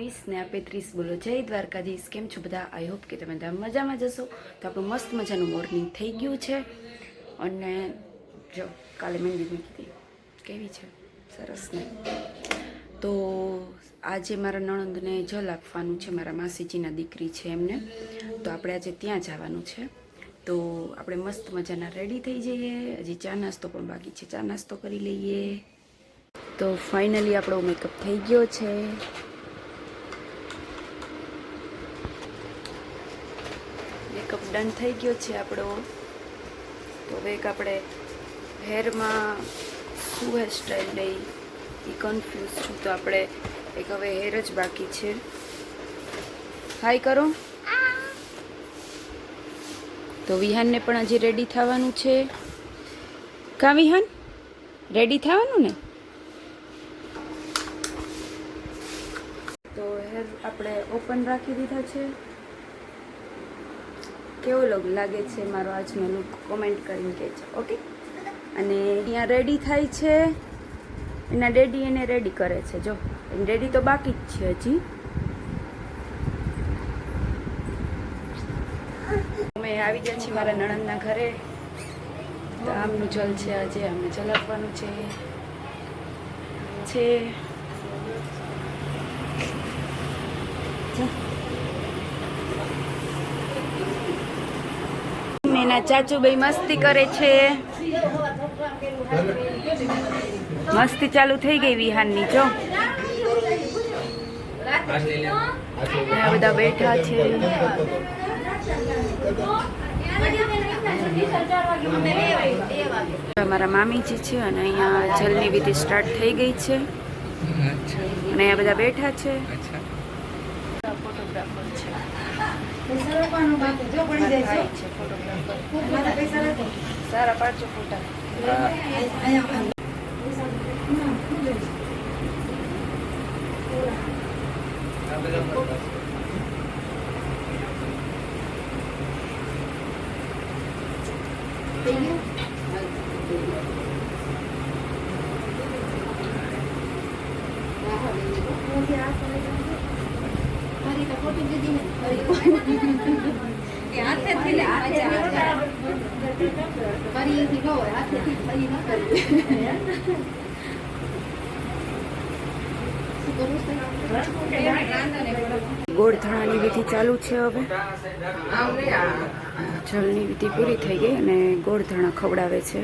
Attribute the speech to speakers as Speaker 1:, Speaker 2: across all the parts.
Speaker 1: 20 ને આપે 30 બોલો જય દ્વારકાધીશ। કેમ છો બધા? આઈ હોપ કે તમે બધા મજામાં જશો। તો આપણું મસ્ત મજાનું મોર્નિંગ થઈ ગયું છે અને જો કાલે મહેંદી મૂકી કેવી છે, સરસ ને। તો આજે મારા નણંદને જલ આપવાનું છે, મારા માસીજીના દીકરી છે એમને, તો આપણે આજે ત્યાં જવાનું છે। તો આપણે મસ્ત મજાના રેડી થઈ જઈએ। હજી ચા નાસ્તો પણ બાકી છે, ચા નાસ્તો કરી લઈએ। તો ફાઇનલી આપણો મેકઅપ થઈ ગયો છે। મેકઅપ ડન થઈ ગયો છે આપણો। તો હવે એક આપણે હેરમાં શું હેર સ્ટાઈલ લઈ એ કન્ફ્યુઝ છું, તો આપણે એક હવે હેર જ બાકી છે। હાય કરો। તો વિહાનને પણ હજી રેડી થવાનું છે। કા વિહાન રેડી થવાનું ને? તો હેર આપણે ઓપન રાખી દીધા છે। કેવો લાગે છે મારો આજનો લુક કોમેન્ટ કરીને કહેજો, ઓકે। અને અહીંયા રેડી થાય છે, એના ડેડી એને રેડી કરે છે। જો એની રેડી તો બાકી જ છે હજી। અમે આવી ગયા છીએ મારા નણંદના ઘરે। તો આમનું જલ છે, આજે અમને જલ આપવાનું છે। એના ચાચુભાઈ મસ્તી કરે છે। મસ્તી ચાલુ થઈ ગઈ વિહાનની। જો આ બધા બેઠા છે। અમારા મામીજી છે અને અહીંયા જલની વિધિ સ્ટાર્ટ થઈ ગઈ છે અને અહીંયા બધા બેઠા છે। ફોટોગ્રાફર છે, સારા પાડજો ફોટા। ગોળધાણાની વિધિ ચાલુ છે। હવે જલની વિધિ પૂરી થઈ ગઈ અને ગોળધાણા ખવડાવે છે।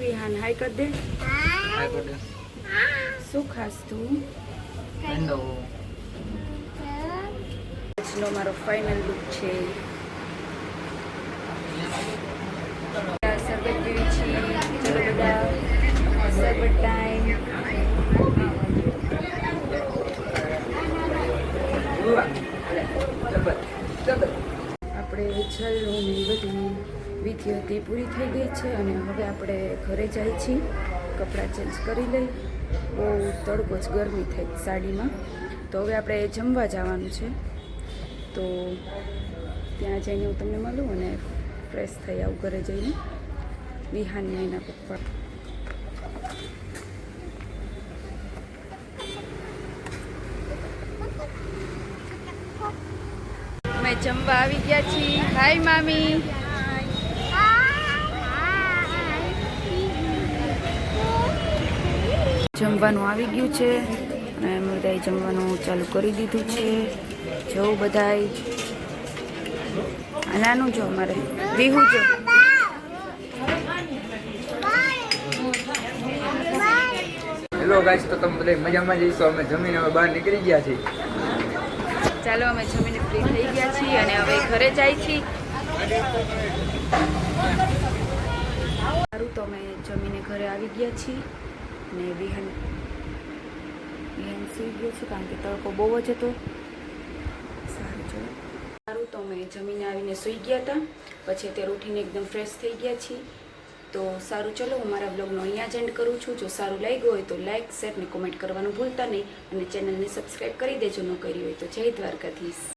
Speaker 1: વિહાન હાય કર દે। શું ખાસ તું? આજનો મારો ફાઇનલ લુક છે। શરબત પીવી છીએ, ચલો બધા શરબત ટાઈમ। આપણે જલનું ને બધી વિધિ હતી પૂરી થઈ ગઈ છે અને હવે આપણે ઘરે જઈએ છીએ। કપડાં ચેન્જ કરી લઈ, બહુ તડકો જ ગરમી થઈ સાડીમાં। તો હવે આપણે જમવા જવાનું છે, તો ત્યાં જઈને હું તમને મળું અને ફ્રેશ થઈ આવું ઘરે જઈને। વિહાનને એના પપ્પા અમે જમવા આવી ગયા છીએ। હાય મામી। જમવાનું આવી ગયું છે અને અમે બધાએ જમવાનું ચાલુ કરી દીધું છે। જો બધાય નાનું જો અમારે વિહુ જો
Speaker 2: હેલો ગાઈસ, તો તમે બધા મજામાં જઈશો। અમે જમીને હવે બહાર નીકળી ગયા છીએ।
Speaker 1: ચાલો અમે જમીને ફ્રી થઈ ગયા છીએ અને હવે ઘરે જાય છીએ। સારું, તો અમે જમીને ઘરે આવી ગયા છીએ અને વિહાન સુઈ ગયો છે કારણ કે તડકો બહુ જ હતો। સારું તો અમે જમીને આવીને સૂઈ ગયા હતા, પછી અત્યારે ઉઠીને એકદમ ફ્રેશ થઈ ગયા છીએ। તો સારું, ચલો હું મારા બ્લોગનો અહીંયા જ એન્ડ કરું છું। જો સારું લાગ્યું હોય તો લાઇક, શેર ને કોમેન્ટ કરવાનું ભૂલતા નહીં અને ચેનલને સબસ્ક્રાઈબ કરી દેજો ન કરી હોય તો। જય દ્વારકાધીશ।